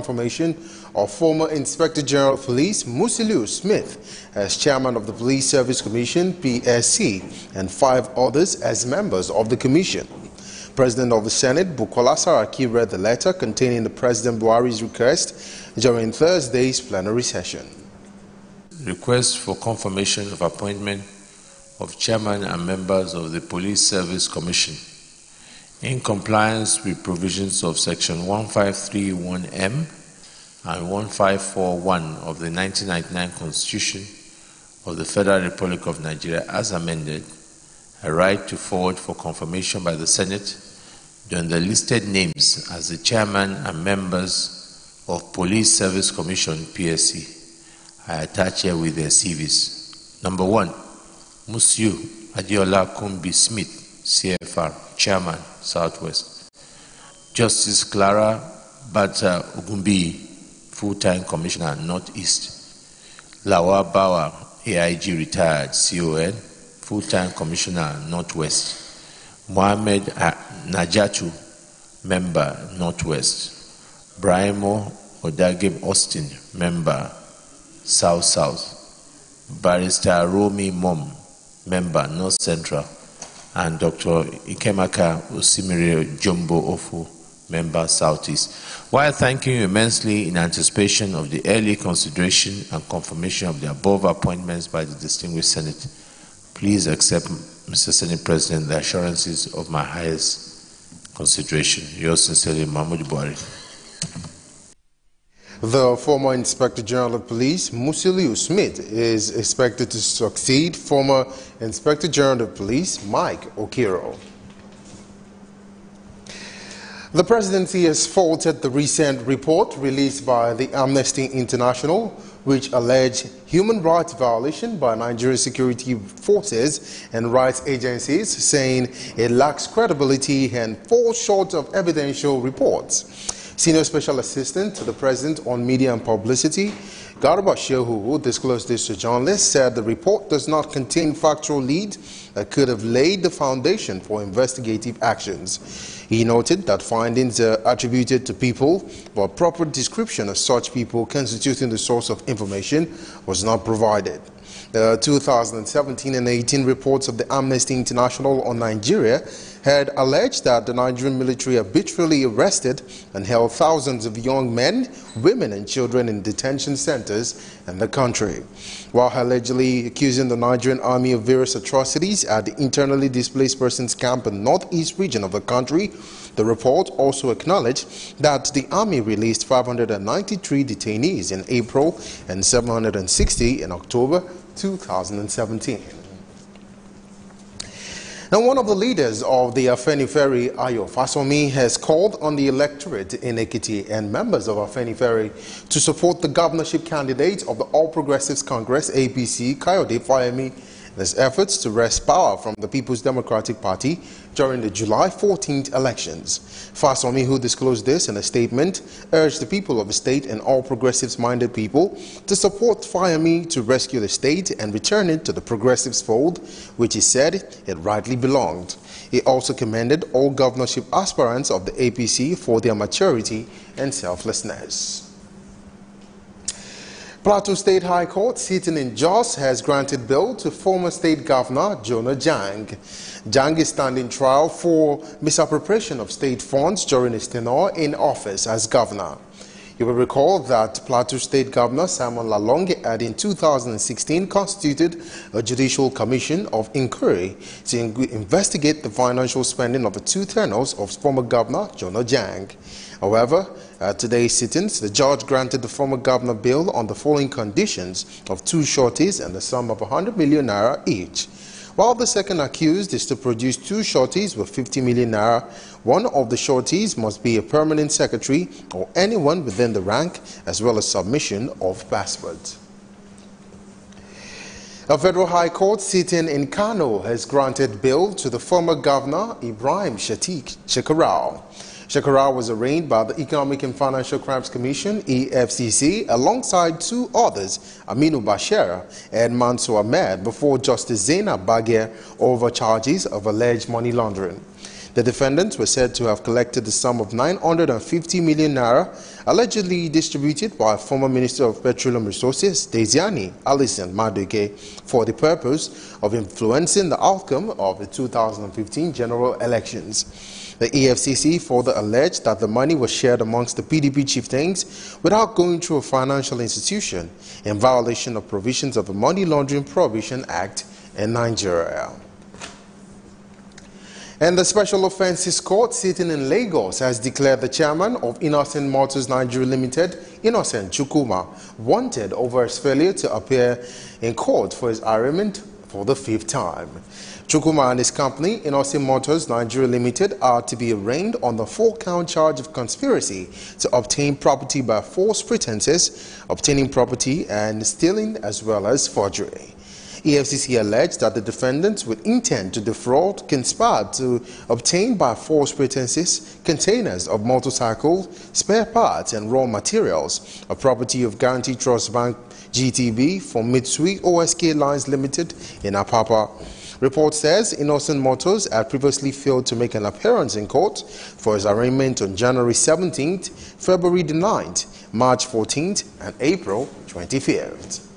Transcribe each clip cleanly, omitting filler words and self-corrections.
confirmation of former Inspector General of Police Musiliu Smith as chairman of the Police Service Commission (PSC) and 5 others as members of the commission. President of the Senate Bukola Saraki read the letter containing the President Buhari's request during Thursday's plenary session. Request for confirmation of appointment of chairman and members of the Police Service Commission in compliance with provisions of Section 1531M and 1541 of the 1999 Constitution of the Federal Republic of Nigeria as amended, a right to forward for confirmation by the Senate during the listed names as the chairman and members of Police Service Commission (PSC). I attach here with their CVs. Number 1, Musiliu Adiola Kumbi Smith, CFR, Chairman, Southwest. Justice Clara Bata Ogumbi, Full-Time Commissioner, Northeast. Lawa Bawa, AIG Retired, CON, Full-Time Commissioner, Northwest. Mohammed Najatu, Member, Northwest. Brahimo Odagim Austin, Member, South-South. Barrister Romi Mom, Member, North Central. And Dr. Ikemaka Osimiri Jumbo Ofu, Member, Southeast. While thanking you immensely in anticipation of the early consideration and confirmation of the above appointments by the distinguished Senate, please accept, Mr. Senate President, the assurances of my highest consideration. Yours sincerely, Mahmoud Buhari. The former Inspector General of Police, Musiliu Smith, is expected to succeed former Inspector General of Police, Mike Okiro. The presidency has faulted the recent report released by the Amnesty International, which alleged human rights violation by Nigerian security forces and rights agencies, saying it lacks credibility and falls short of evidential reports. Senior Special Assistant to the President on Media and Publicity, Garba Shehu, who disclosed this to journalists, said the report does not contain factual lead that could have laid the foundation for investigative actions. He noted that findings are attributed to people, but proper description of such people constituting the source of information was not provided. The 2017 and 18 reports of the Amnesty International on Nigeria had alleged that the Nigerian military arbitrarily arrested and held thousands of young men, women and children in detention centers in the country, while allegedly accusing the Nigerian army of various atrocities at the internally displaced persons camp in the northeast region of the country. The report also acknowledged that the army released 593 detainees in April and 760 in October 2017. Now, one of the leaders of the Afenifere, Ayo Fasomi, has called on the electorate in Ekiti and members of Afenifere to support the governorship candidate of the All Progressives Congress, APC, Kayode Fayemi, in his efforts to wrest power from the People's Democratic Party during the July 14th elections. Fasomi, who disclosed this in a statement, urged the people of the state and all progressives-minded people to support Fayemi to rescue the state and return it to the progressives' fold, which he said it rightly belonged. He also commended all governorship aspirants of the APC for their maturity and selflessness. Plateau State High Court, sitting in Jos, has granted bail to former State Governor Jonah Jang. Jang is standing trial for misappropriation of state funds during his tenure in office as governor. You will recall that Plateau State Governor Simon Lalonge had in 2016 constituted a judicial commission of inquiry to investigate the financial spending of the 2 tenures of former Governor Jonah Jang. However, at today's sittings, the judge granted the former governor bail on the following conditions of 2 sureties and the sum of 100 million naira each. While the second accused is to produce 2 sureties with 50 million naira, one of the sureties must be a permanent secretary or anyone within the rank, as well as submission of passport. A federal high court sitting in Kano has granted bail to the former governor Ibrahim Shekarau. Shekarau was arraigned by the Economic and Financial Crimes Commission, EFCC, alongside 2 others, Aminu Bashir and Mansour Ahmed, before Justice Zainab Bagher over charges of alleged money laundering. The defendants were said to have collected the sum of 950 million naira, allegedly distributed by former Minister of Petroleum Resources, Desiani Alison Madueke, for the purpose of influencing the outcome of the 2015 general elections. The EFCC further alleged that the money was shared amongst the PDP chieftains without going through a financial institution, in violation of provisions of the Money Laundering Prohibition Act in Nigeria. And the Special Offences Court sitting in Lagos has declared the chairman of Innocent Motors Nigeria Limited, Innocent Chukwuma, wanted over his failure to appear in court for his arraignment for the 5th time. Chukwuma and his company, Innocent Motors Nigeria Limited, are to be arraigned on the 4-count charge of conspiracy to obtain property by false pretenses, obtaining property and stealing, as well as forgery. EFCC alleged that the defendants, with intent to defraud, conspired to obtain by false pretenses containers of motorcycles, spare parts and raw materials, a property of Guarantee Trust Bank GTB for Mitsui OSK Lines Limited in Apapa. Report says Innocent Motors had previously failed to make an appearance in court for his arraignment on January 17th, February the 9th, March 14th and April 25th.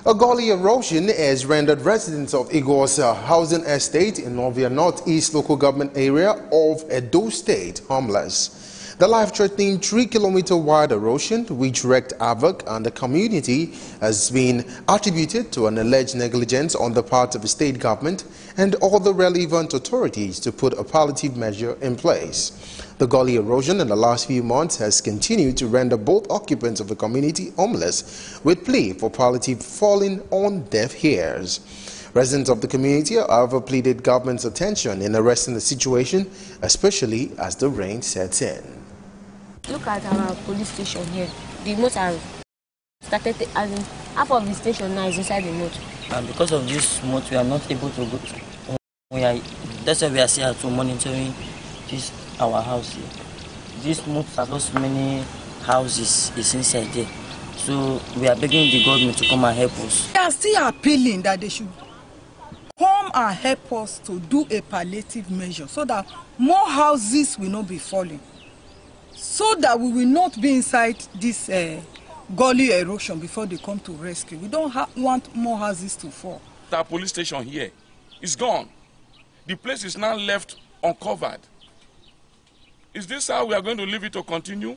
A gully erosion has rendered residents of Igor's housing estate in Novia Northeast local government area of Edo State homeless. The life-threatening 3-kilometer wide erosion, which wreaked havoc on the community, has been attributed to an alleged negligence on the part of the state government and all the relevant authorities to put a palliative measure in place. The gully erosion in the last few months has continued to render both occupants of the community homeless, with plea for palliative falling on deaf ears. Residents of the community, however, pleaded government's attention in arresting the situation, especially as the rain sets in. Look at our police station here. The moat have started, half of the station now is inside the moat. And because of this moat, we are not able to go. That's why we are here to monitoring this our house here. This moat has lost many houses is inside there. So we are begging the government to come and help us. We are still appealing that they should come and help us to do a palliative measure so that more houses will not be falling, so that we will not be inside this gully erosion before they come to rescue. We don't want more houses to fall. Our police station here is gone. The place is now left uncovered. Is this how we are going to leave it to continue?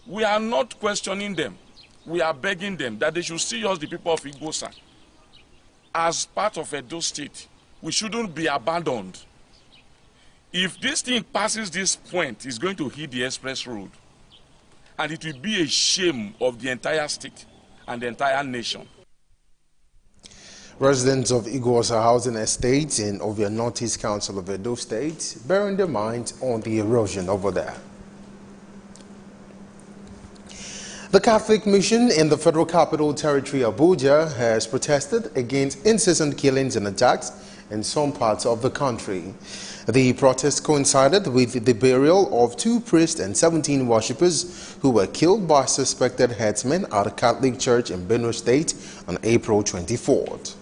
We are not questioning them. We are begging them that they should see us, the people of Igosa, as part of Edo State. We shouldn't be abandoned. If this thing passes this point, it's going to hit the express road. And it will be a shame of the entire state and the entire nation. Residents of Igor's housing estates in Ovia Northeast Council of Edo State bearing their minds on the erosion over there. The Catholic Mission in the Federal Capital Territory, Abuja, has protested against incessant killings and attacks in some parts of the country. The protest coincided with the burial of 2 priests and 17 worshippers who were killed by suspected headsmen at a Catholic church in Benue State on April 24th.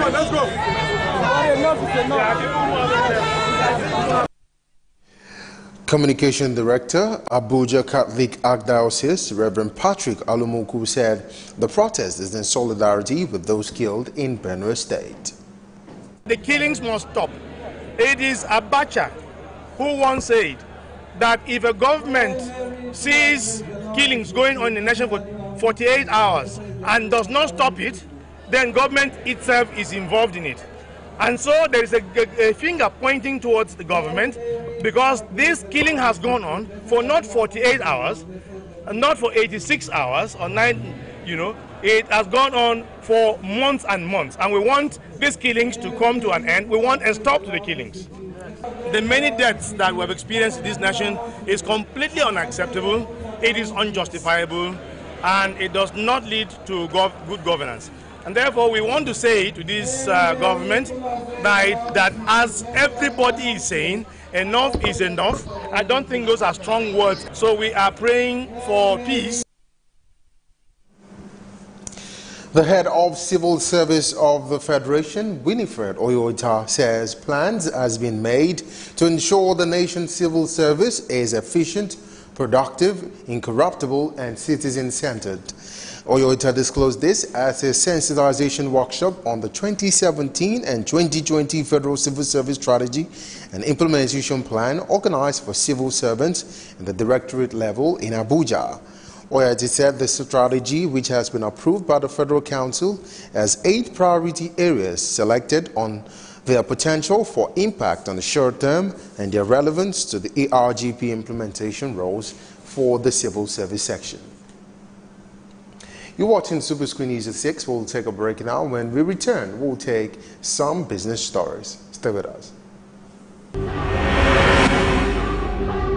Let's go. Communication Director, Abuja Catholic Archdiocese, Reverend Patrick Alumuku, said the protest is in solidarity with those killed in Benue State. The killings must stop. It is Abacha who once said that if a government sees killings going on in the nation for 48 hours and does not stop it, then government itself is involved in it. And so there is a finger pointing towards the government, because this killing has gone on for not 48 hours, not for 86 hours or 9, it has gone on for months and months. And we want these killings to come to an end. We want a stop to the killings. The many deaths that we have experienced in this nation is completely unacceptable. It is unjustifiable, and it does not lead to good governance. And therefore, we want to say to this government that as everybody is saying, enough is enough. I don't think those are strong words. So we are praying for peace. The head of Civil Service of the Federation, Winifred Oyoita, says plans has been made to ensure the nation's civil service is efficient, productive, incorruptible, and citizen-centered. Oyoita disclosed this at a sensitization workshop on the 2017 and 2020 Federal Civil Service Strategy and Implementation Plan organized for civil servants at the directorate level in Abuja. Oyoita said the strategy, which has been approved by the Federal Council, has 8 priority areas selected on their potential for impact on the short term and their relevance to the ARGP implementation roles for the civil service section. You're watching Superscreen News at 6. We'll take a break now. When we return, we'll take some business stories. Stay with us.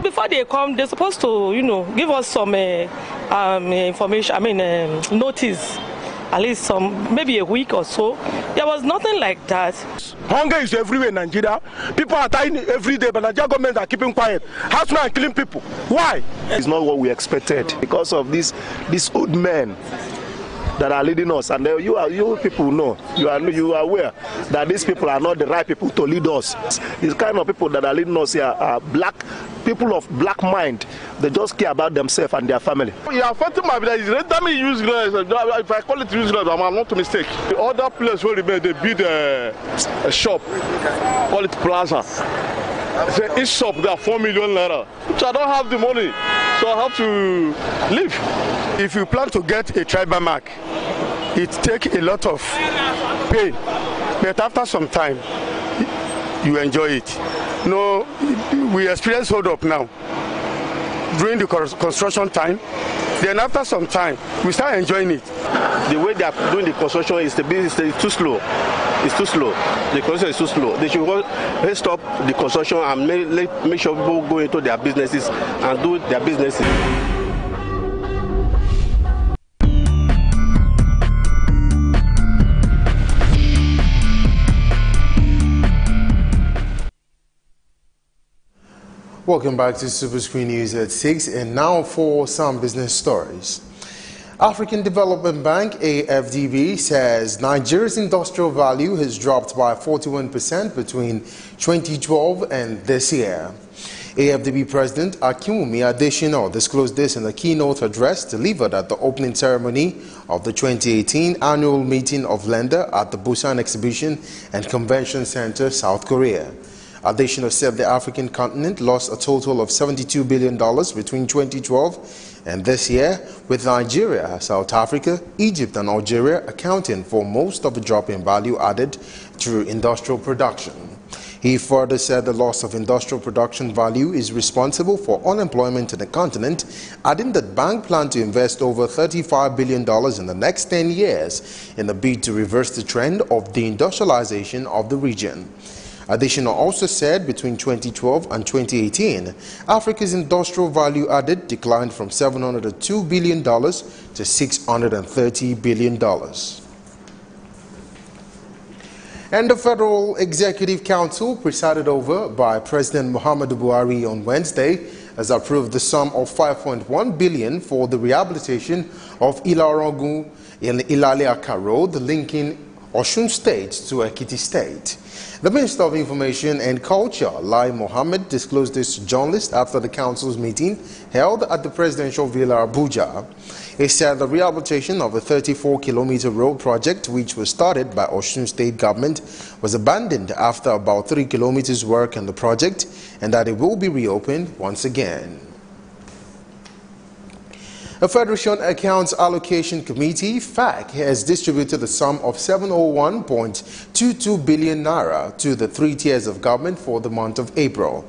Before they come, they're supposed to, give us some information, notice, at least maybe a week or so. There was nothing like that. Hunger is everywhere in Nigeria. People are dying every day, but Nigerian government are keeping quiet. Herdsmen are killing people. Why? It's not what we expected because of these old men that are leading us, and you people know, you are aware that these people are not the right people to lead us. These kind of people that are leading us here are people of black mind. They just care about themselves and their family. You are fighting my village. Let me use if I call it useless, I'm not to mistake. The other place where they build a shop, call it plaza. Each shop got 4 million naira. So I don't have the money, so I have to leave. If you plan to get a tribal mark, it takes a lot of pain, but after some time, you enjoy it. No, we experience hold up now during the construction time. Then after some time, we start enjoying it. The way they are doing the construction is too slow. It's too slow. The construction is too slow. They should stop the construction and make sure people go into their businesses and do their businesses. Welcome back to Superscreen News at 6, and now for some business stories. African Development Bank, AFDB, says Nigeria's industrial value has dropped by 41% between 2012 and this year. AFDB President Akinwumi Adesina disclosed this in a keynote address delivered at the opening ceremony of the 2018 annual meeting of Lender at the Busan Exhibition and Convention Center, South Korea. Adesina said the African continent lost a total of $72 billion between 2012 and this year, with Nigeria, South Africa, Egypt and Algeria accounting for most of the drop in value added through industrial production. He further said the loss of industrial production value is responsible for unemployment in the continent, adding that bank plan to invest over $35 billion in the next 10 years in a bid to reverse the trend of deindustrialization of the region. Adesina also said between 2012 and 2018, Africa's industrial value added declined from $702 billion to $630 billion. And the Federal Executive Council, presided over by President Muhammadu Buhari on Wednesday, has approved the sum of $5.1 billion for the rehabilitation of Ilarogun in Ilale-Aka Road, linking Osun State to Ekiti State. The Minister of Information and Culture, Lai Mohammed, disclosed this to journalists after the Council's meeting held at the Presidential Villa, Abuja. He said the rehabilitation of a 34-kilometer road project, which was started by Osun State government, was abandoned after about 3 kilometers work on the project, and that it will be reopened once again. A Federation Accounts Allocation Committee, FAC, has distributed the sum of 701.22 billion naira to the 3 tiers of government for the month of April.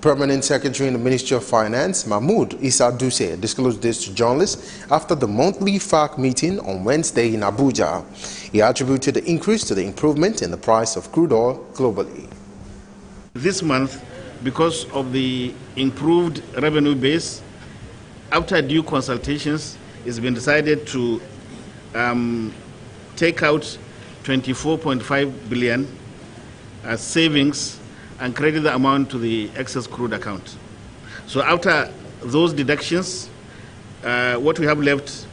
Permanent Secretary in the Ministry of Finance, Mahmoud Issa Duse, disclosed this to journalists after the monthly FAC meeting on Wednesday in Abuja. He attributed the increase to the improvement in the price of crude oil globally. This month, because of the improved revenue base, after due consultations, it's been decided to take out 24.5 billion as savings and credit the amount to the excess crude account. So after those deductions, what we have left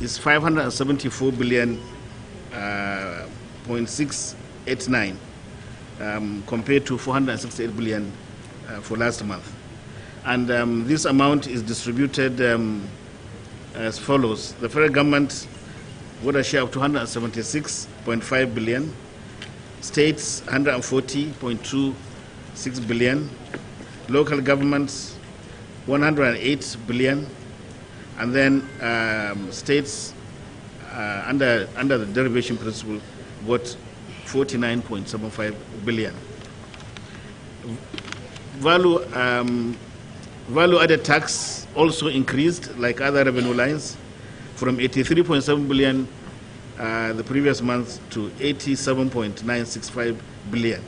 is 574 billion, 0.689, compared to 468 billion for last month. And this amount is distributed as follows. The federal government got a share of 276.5 billion, states 140.26 billion, local governments 108 billion, and then states under the derivation principle got 49.75 billion. Value-added tax also increased, like other revenue lines, from 83.7 billion the previous month to 87.965 billion.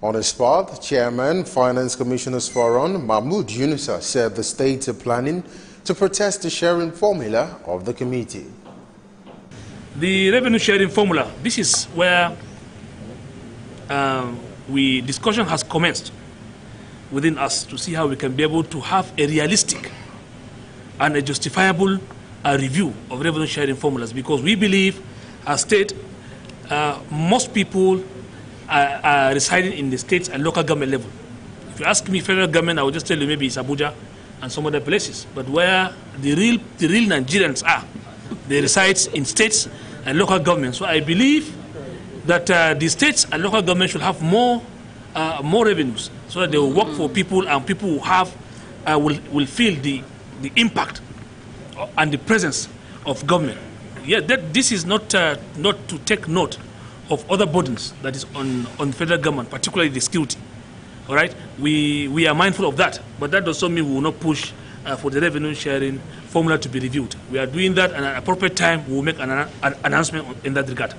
On his part, Chairman, Finance Commissioners Forum, Mahmoud Yunusa, said the states are planning to protest the sharing formula of the committee. The revenue sharing formula, this is where discussion has commenced within us to see how we can be able to have a realistic and a justifiable review of revenue sharing formulas, because we believe as state, most people are residing in the states and local government level. If you ask me federal government, I will just tell you maybe it's Abuja and some other places, but where the real Nigerians are, they reside in states and local government. So I believe that the states and local government should have more revenues, so that they will work for people, and people will have will feel the impact and the presence of government. Yeah, this is not to take note of other burdens that is on federal government, particularly the security. All right, we are mindful of that, but that does not mean we will not push for the revenue sharing formula to be reviewed. We are doing that, and at an appropriate time we will make an announcement in that regard.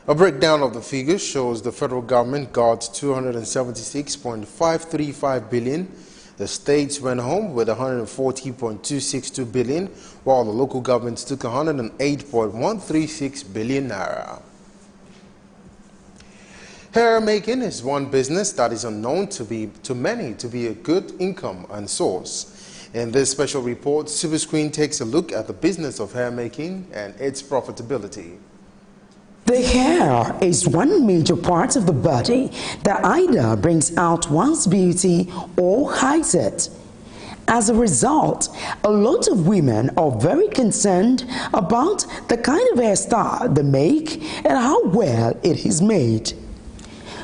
A breakdown of the figures shows the federal government got 276.535 billion. The states went home with 140.262 billion, while the local governments took 108.136 billion naira. Hair making is one business that is unknown to many to be a good income and source. In this special report, Superscreen takes a look at the business of hair making and its profitability. The hair is one major part of the body that either brings out one's beauty or hides it. As a result, a lot of women are very concerned about the kind of hairstyle they make and how well it is made.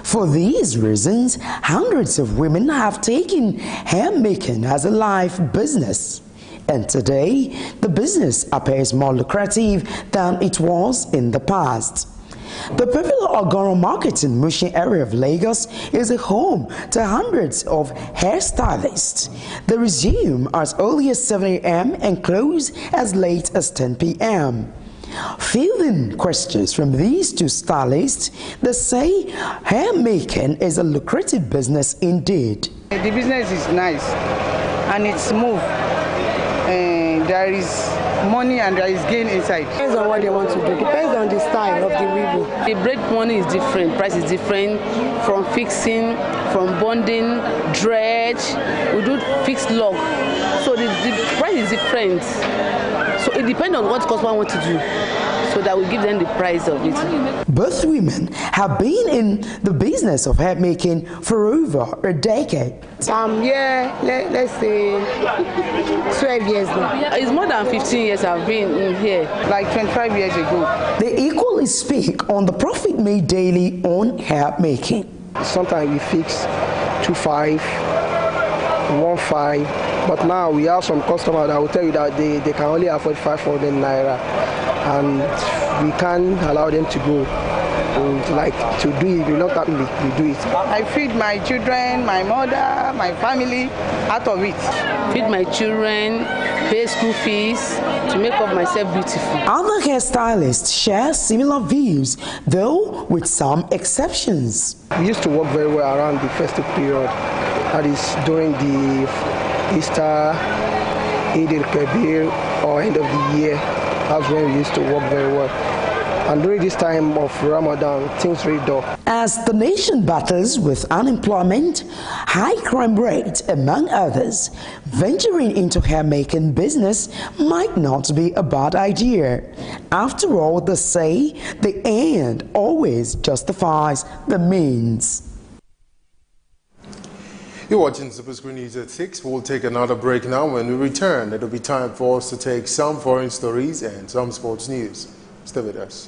For these reasons, hundreds of women have taken hair making as a life business. And today, the business appears more lucrative than it was in the past. The popular Ogoro Market in Mushin area of Lagos is a home to hundreds of hairstylists. They resume as early as 7 a.m. and close as late as 10 p.m. Fielding questions from these two stylists, they say hair making is a lucrative business indeed. The business is nice and it's smooth. There is money and there is gain inside. Depends on what they want to do. Depends on the style of the weaving. The braid money is different. Price is different from fixing, from bonding, dredge. We do fixed log. So the price is different. So it depends on what customer want to do. So that we give them the price of it. Both women have been in the business of hair making for over a decade. Let's say 12 years now. It's more than 15 years I've been in here. Like 25 years ago. They equally speak on the profit made daily on hair making. Sometimes we fix 2.5, 1.5. But now we have some customers that will tell you that they can only afford 500 naira, and we can't allow them to go. Like to do it, we not we do it. I feed my children, my mother, my family out of it. Feed my children, pay school fees to make up myself beautiful. Other hairstylists share similar views, though with some exceptions. We used to work very well around the festive period, that is during the Easter, Eid al-Kabir, or end of the year. That's when we used to work very well. And during this time of Ramadan, things really dull. As the nation battles with unemployment, high crime rate, among others, venturing into hair-making business might not be a bad idea. After all, they say the end always justifies the means. You're watching Superscreen News at 6. We'll take another break now. When we return, it'll be time for us to take some foreign stories and some sports news. Stay with us.